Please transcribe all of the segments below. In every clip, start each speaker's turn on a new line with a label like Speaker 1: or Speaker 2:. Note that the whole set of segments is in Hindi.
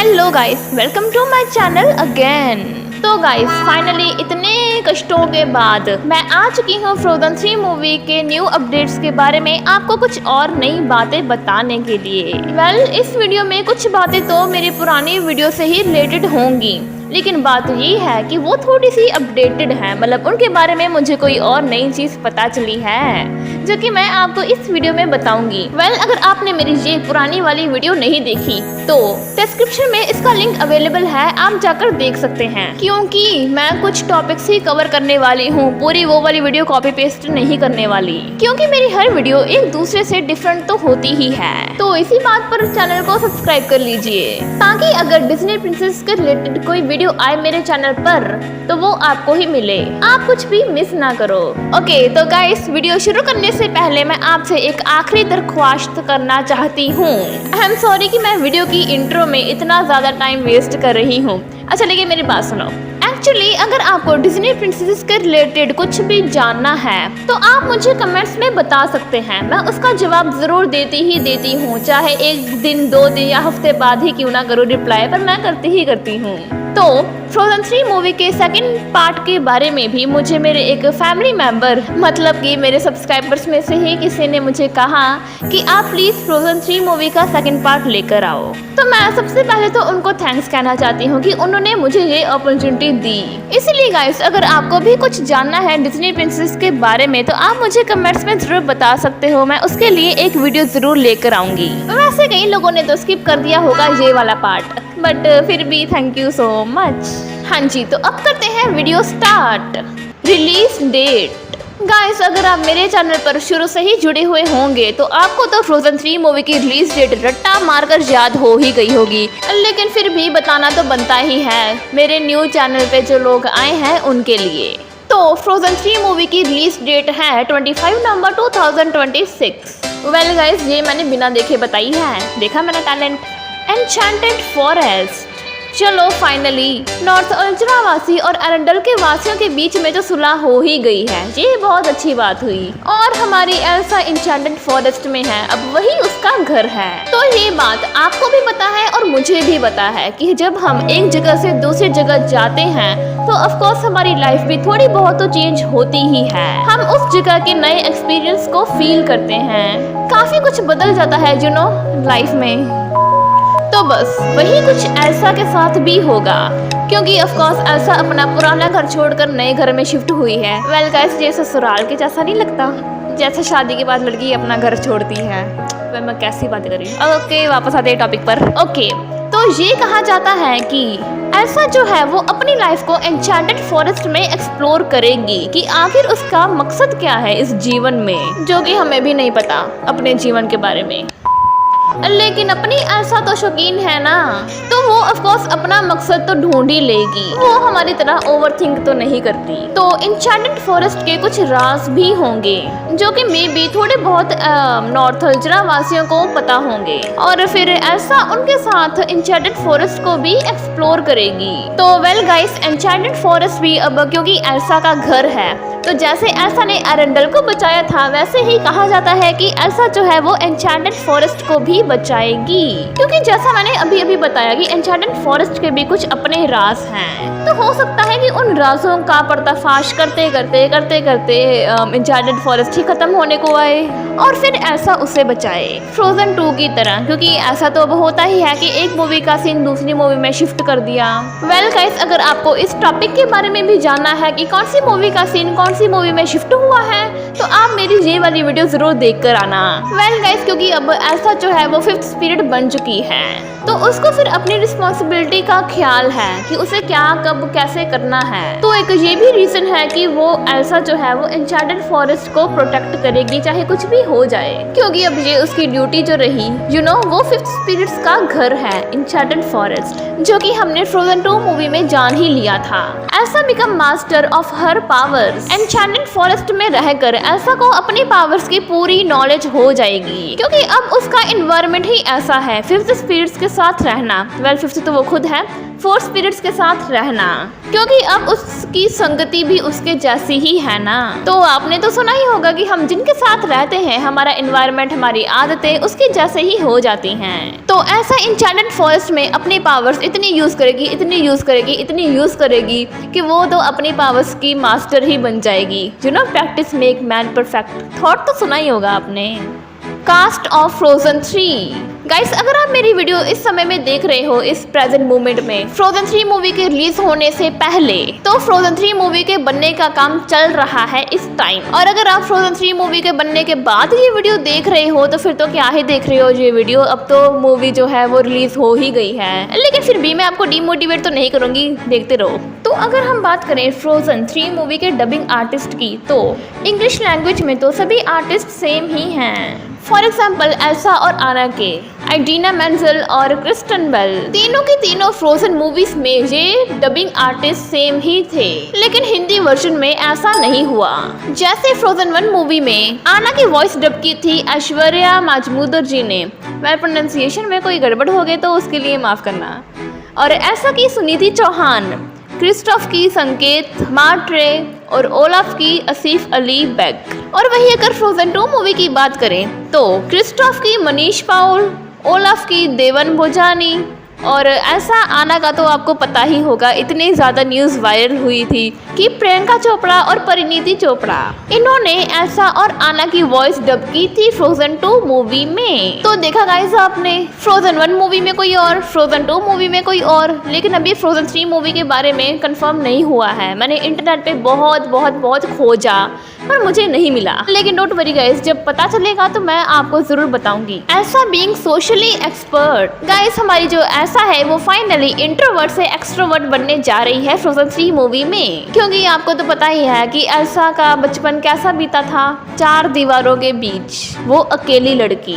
Speaker 1: Hello guys, welcome to my channel again. तो गाइस फाइनली इतने कष्टों के बाद मैं आ चुकी हूँ फ्रोजन 3 मूवी के न्यू अपडेट्स के बारे में आपको कुछ और नई बातें बताने के लिए। इस वीडियो में कुछ बातें तो मेरी पुरानी वीडियो से ही रिलेटेड होंगी, लेकिन बात ये है कि वो थोड़ी सी अपडेटेड है, मतलब उनके बारे में मुझे कोई और नई चीज़ पता चली है जो कि मैं आपको इस वीडियो में बताऊंगी। अगर आपने मेरी ये पुरानी वाली वीडियो नहीं देखी तो डिस्क्रिप्शन में इसका लिंक अवेलेबल है, आप जाकर देख सकते हैं। क्योंकि मैं कुछ टॉपिक्स ही कवर करने वाली हूँ, पूरी वो वाली वीडियो कॉपी पेस्ट नहीं करने वाली, क्योंकि मेरी हर वीडियो एक दूसरे से डिफरेंट तो होती ही है। तो इसी बात पर चैनल को सब्सक्राइब कर लीजिए ताकि अगर डिज्नी प्रिंसेस के रिलेटेड कोई वीडियो आए मेरे चैनल पर तो वो आपको ही मिले, आप कुछ भी मिस ना करो। ओके, तो गाइस वीडियो शुरू करने से पहले मैं आपसे एक आखिरी दरख्वास्त करना चाहती हूँ। आई एम सॉरी कि मैं वीडियो की इंट्रो में इतना ज्यादा टाइम वेस्ट कर रही हूँ। अच्छा, लेकिन मेरी बात सुनो। एक्चुअली अगर आपको डिज्नी प्रिंसेस के रिलेटेड कुछ भी जानना है तो आप मुझे कमेंट्स में बता सकते हैं, मैं उसका जवाब जरूर देती हूँ, चाहे एक दिन 2 दिन या हफ्ते बाद ही क्यों ना करूँ रिप्लाई, पर मैं करती हूँ। तो फ्रोजन 3 मूवी के सेकंड पार्ट के बारे में भी मुझे मेरे एक फैमिली मेंबर, मतलब कि मेरे सब्सक्राइबर्स में से ही किसी ने मुझे कहा कि आप प्लीज फ्रोजन 3 मूवी का सेकंड पार्ट लेकर आओ। तो मैं सबसे पहले तो उनको थैंक्स कहना चाहती हूँ कि उन्होंने मुझे ये अपॉर्चुनिटी दी। इसीलिए गाइस, अगर आपको भी कुछ जानना है डिज्नी प्रिंसेस के बारे में तो आप मुझे कमेंट्स में जरूर बता सकते हो, मैं उसके लिए एक वीडियो जरूर लेकर आऊंगी। वैसे कई लोगों ने तो स्किप कर दिया होगा ये वाला पार्ट, बट फिर भी थैंक यू सो मच। हाँ जी, तो अब करते हैं video start. Release date. Guys, अगर आप मेरे चैनल पर शुरू से ही जुड़े हुए होंगे तो आपको तो फ्रोजन 3 मूवी की रिलीज डेट रट्टा मारकर याद हो ही गई होगी, लेकिन फिर भी बताना तो बनता ही है मेरे न्यू चैनल पे जो लोग आए हैं उनके लिए। तो फ्रोजन 3 मूवी की रिलीज डेट है 25 नवंबर 2026। गाइस, ये मैंने बिना देखे बताई है, देखा मेरा टैलेंट। Enchanted forest. चलो फाइनली नॉर्थ अल्जरा वासी और अरेंडल के वासियों के बीच में तो सुलह हो ही गई है, ये बहुत अच्छी बात हुई। और हमारी एल्सा एन्चेंटेड फॉरेस्ट में है, अब वही उसका घर है। तो ये बात आपको भी पता है और मुझे भी पता है कि जब हम एक जगह से दूसरी जगह जाते हैं तो ऑफ कोर्स हमारी लाइफ भी थोड़ी बहुत तो चेंज होती ही है। हम उस जगह के नए एक्सपीरियंस को फील करते हैं, काफी कुछ बदल जाता है यू नो लाइफ में। तो बस वही कुछ एल्सा के साथ भी होगा, क्योंकि ऑफ कोर्स एल्सा अपना पुराना घर छोड़कर नए घर में शिफ्ट हुई है। गाइस, ये ससुराल के जैसा नहीं लगता, जैसे शादी के बाद लड़की अपना घर छोड़ती है। मैं कैसी बात कर रही हूँ। ओके, वापस आते हैं टॉपिक पर। ओके, तो ये कहा जाता है कि एल्सा जो है वो अपनी लाइफ को एन्चेंटेड फॉरेस्ट में एक्सप्लोर करेगी कि आखिर उसका मकसद क्या है इस जीवन में, जो कि हमें भी नहीं पता अपने जीवन के बारे में। लेकिन अपनी एल्सा तो शौकीन है ना, तो वो ऑफ कोर्स अपना मकसद तो ढूंढ ही लेगी, वो हमारी तरह ओवरथिंक तो नहीं करती। तो एन्चेंटेड फॉरेस्ट के कुछ राज भी होंगे जो कि मे बी थोड़े बहुत नॉर्थ अल्जरा वासियों को पता होंगे, और फिर एल्सा उनके साथ एन्चेंटेड फॉरेस्ट को भी एक्सप्लोर करेगी। तो गाइस, एन्चेंटेड फॉरेस्ट भी अब क्योंकि एल्सा का घर है, तो जैसे एल्सा ने अरेंडल को बचाया था वैसे ही कहा जाता है कि एल्सा जो है वो एन्चेंटेड फॉरेस्ट को भी बचाएगी, क्योंकि जैसा मैंने अभी बताया कि एन्चेंटेड फॉरेस्ट के भी कुछ अपने राज हैं। तो हो सकता है कि उन राजों का पर्दाफाश करते करते एन्चेंटेड फॉरेस्ट ही खत्म होने को आए और फिर एल्सा उसे बचाए, फ्रोजन 2 की तरह। क्योंकि ऐसा तो अब होता ही है कि एक मूवी का सीन दूसरी मूवी में शिफ्ट कर दिया। गाइस, अगर आपको इस टॉपिक के बारे में भी जानना है कि कौन सी मूवी का सीन कौन सी मूवी में शिफ्ट हुआ है तो आप मेरी ये वाली वीडियो जरूर देख कर आना। गाइस, क्योंकि अब एल्सा जो है वो 5th स्पिरिट बन चुकी है, तो उसको फिर अपनी रिस्पॉन्सिबिलिटी का ख्याल है कि उसे क्या कब कैसे करना है। तो एक ये भी रीजन है कि वो एल्सा जो है वो एन्चेंटेड फॉरेस्ट को प्रोटेक्ट करेगी चाहे कुछ भी हो जाए, क्योंकि अब ये उसकी ड्यूटी जो रही वो 5th स्पिरिट्स का घर है एन्चेंटेड फॉरेस्ट, जो कि हमने फ्रोजन 2 मूवी में जान ही लिया था। Elsa become master of her powers. Enchanted forest में रहकर एल्सा को अपनी पावर्स की पूरी नॉलेज हो जाएगी, क्योंकि अब उसका एनवायरनमेंट ही ऐसा है 5th स्पिरिट्स के साथ रहना, वेल फिफ्थ तो वो खुद है, फोर स्पिरिट्स के साथ रहना, क्योंकि अब उसकी संगति भी उसके जैसी ही है ना। तो आपने तो सुना ही होगा कि हम जिनके साथ रहते हैं हमारा एनवायरनमेंट, हमारी आदतें उसके जैसे ही हो जाती हैं। तो ऐसा एन्चेंटेड फॉरेस्ट में अपनी पावर्स इतनी यूज़ करेगी, इतनी यूज़ करेगी, इतनी यूज़ करेगी कि वो तो अपनी पावर्स की मास्टर ही बन जाएगी। You know practice make man perfect, thought तो सुना ही होगा आपने। Cast of frozen 3। गाइस अगर आप मेरी वीडियो इस समय में देख रहे हो, इस प्रेजेंट मोमेंट में, फ्रोजन 3 मूवी के रिलीज होने से पहले, तो फ्रोजन 3 मूवी के बनने का काम चल रहा है इस टाइम। और अगर आप फ्रोजन 3 मूवी के बनने के बाद ये वीडियो देख रहे हो तो फिर तो क्या ही देख रहे हो ये वीडियो, अब तो मूवी जो है वो रिलीज हो ही गई है। लेकिन फिर भी मैं आपको डिमोटिवेट तो नहीं करूंगी, देखते रहो। तो अगर हम बात करें फ्रोजन 3 मूवी के डबिंग आर्टिस्ट की, तो इंग्लिश लैंग्वेज में तो सभी आर्टिस्ट सेम ही हैं। फॉर एग्जाम्पल एल्सा और आना के, आइडीना मेंजेल और क्रिस्टन बेल, तीनों की तीनों फ्रोजन मूवीज में ये डबिंग आर्टिस्ट सेम ही थे। लेकिन हिंदी वर्जन में ऐसा नहीं हुआ। जैसे फ्रोजन 1 मूवी में आना की वॉइस डब की थी ऐश्वर्या माजमूदर जी ने, वेल प्रोनाउंसिएशन में कोई गड़बड़ हो गई तो उसके लिए माफ करना। और ऐसा की सुनीति चौहान, क्रिस्टोफ की संकेत मार्ट्रे और ओलाफ की आसिफ अली बेग। और वही अगर फ्रोजन 2 मूवी की बात करें तो क्रिस्टोफ की मनीष पाउल, ओलाफ की देवन भोजानी, और ऐसा आना का तो आपको पता ही होगा, इतनी ज़्यादा न्यूज़ वायरल हुई थी कि प्रियंका चोपड़ा और परिणीति चोपड़ा, इन्होंने ऐसा और आना की वॉइस डब की थी फ्रोजन 2 मूवी में। तो देखा गाइस आपने, फ्रोजन 1 मूवी में कोई और, फ्रोजन 2 मूवी में कोई और, लेकिन अभी फ्रोजन 3 मूवी के बारे में कंफर्म नहीं हुआ है। मैंने इंटरनेट पे बहुत खोजा पर मुझे नहीं मिला। लेकिन डोंट वरी गाइस, जब पता चलेगा तो मैं आपको जरूर बताऊंगी। ऐसा बीइंग सोशली एक्सपर्ट, गाइस हमारी जो ऐसा है वो फाइनली इंट्रोवर्ट से एक्सट्रोवर्ट बनने जा रही है फ्रोजन 3 मूवी में। क्योंकि आपको तो पता ही है कि एल्सा का बचपन कैसा बीता था, 4 दीवारों के बीच वो अकेली लड़की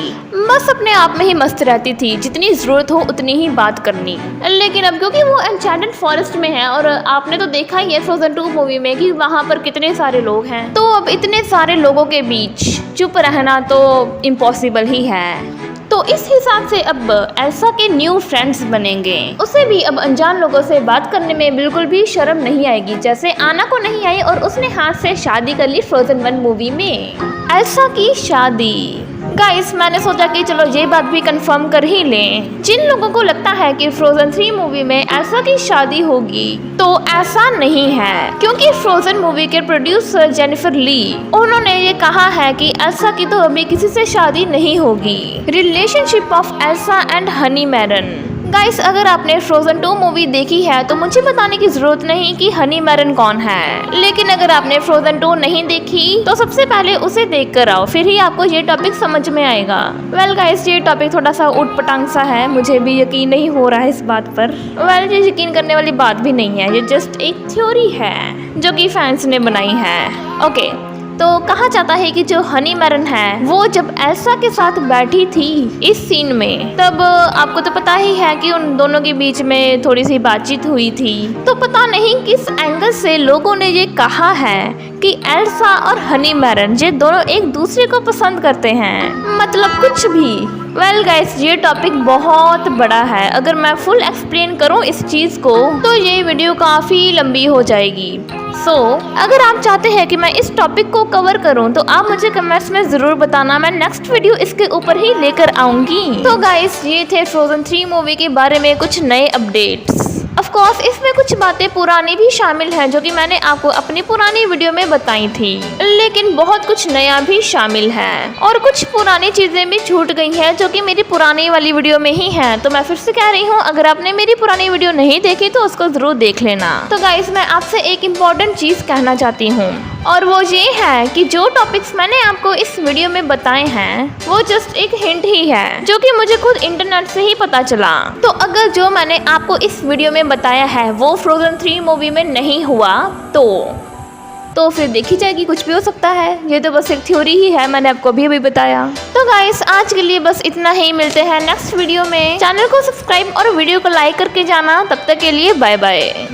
Speaker 1: बस अपने आप में ही मस्त रहती थी, जितनी जरूरत हो उतनी ही बात करनी। लेकिन अब क्योंकि वो एन्चेंटेड फॉरेस्ट में है, और आपने तो देखा ही है फ्रोजन 2 मूवी में कि वहाँ पर कितने सारे लोग हैं, तो अब इतने सारे लोगों के बीच चुप रहना तो इम्पॉसिबल ही है। तो इस हिसाब से अब एल्सा के न्यू फ्रेंड्स बनेंगे। उसे भी अब अनजान लोगों से बात करने में बिल्कुल भी शर्म नहीं आएगी, जैसे आना को नहीं आई और उसने हाथ से शादी कर ली फ्रोजन 1 मूवी में। एल्सा की शादी, गाइस मैंने सोचा कि चलो ये बात भी कंफर्म कर ही लें। जिन लोगों को लगता है कि फ्रोजन 3 मूवी में एल्सा की शादी होगी, तो ऐसा नहीं है, क्योंकि फ्रोजन मूवी के प्रोड्यूसर जेनिफर ली, उन्होंने ये कहा है कि एल्सा की तो अभी किसी से शादी नहीं होगी। Relationship of Elsa and Honeymaren. Guys अगर आपने फ्रोजन 2 मूवी देखी है तो मुझे बताने की जरूरत नहीं कि हनी मैरन कौन है। लेकिन अगर आपने फ्रोजन 2 नहीं देखी तो सबसे पहले उसे देख कर आओ, फिर ही आपको ये टॉपिक समझ में आएगा। वेल गाइस ये टॉपिक थोड़ा सा उटपटांग सा है, मुझे भी यकीन नहीं हो रहा है इस बात पर। वेल ये यकीन करने वाली बात भी नहीं है, ये जस्ट एक थ्योरी है जो कि फैंस ने बनाई है। ओके, तो कहा जाता है कि जो हनी मैरन है वो जब एल्सा के साथ बैठी थी इस सीन में, तब आपको तो पता ही है कि उन दोनों के बीच में थोड़ी सी बातचीत हुई थी। तो पता नहीं किस एंगल से लोगों ने ये कहा है कि एल्सा और हनी मैरन ये दोनों एक दूसरे को पसंद करते हैं, मतलब कुछ भी। वेल गाइस ये टॉपिक बहुत बड़ा है, अगर मैं फुल एक्सप्लेन करूं इस चीज़ को तो ये वीडियो काफ़ी लंबी हो जाएगी। सो अगर आप चाहते हैं कि मैं इस टॉपिक को कवर करूं तो आप मुझे कमेंट्स में ज़रूर बताना, मैं नेक्स्ट वीडियो इसके ऊपर ही लेकर आऊँगी। तो गाइस ये थे फ्रोजन 3 मूवी के बारे में कुछ नए अपडेट्स। ऑफ कोर्स इसमें कुछ बातें पुरानी भी शामिल हैं जो कि मैंने आपको अपनी पुरानी वीडियो में बताई थी, लेकिन बहुत कुछ नया भी शामिल है और कुछ पुरानी चीजें भी छूट गई हैं जो कि मेरी पुरानी वाली वीडियो में ही हैं। तो मैं फिर से कह रही हूँ, अगर आपने मेरी पुरानी वीडियो नहीं देखी तो उसको जरूर देख लेना। तो गाइस मैं आपसे एक इम्पॉर्टेंट चीज कहना चाहती हूँ, और वो ये है कि जो टॉपिक्स मैंने आपको इस वीडियो में बताए हैं वो जस्ट एक हिंट ही है जो कि मुझे खुद इंटरनेट से ही पता चला। तो अगर जो मैंने आपको इस वीडियो में बताया है वो फ्रोजन 3 मूवी में नहीं हुआ तो फिर देखी जाएगी, कुछ भी हो सकता है। ये तो बस एक थ्योरी ही है, मैंने आपको अभी बताया। तो गाइस आज के लिए बस इतना ही, मिलते हैं नेक्स्ट वीडियो में। चैनल को सब्सक्राइब और वीडियो को लाइक करके जाना। तब तक के लिए बाय बाय।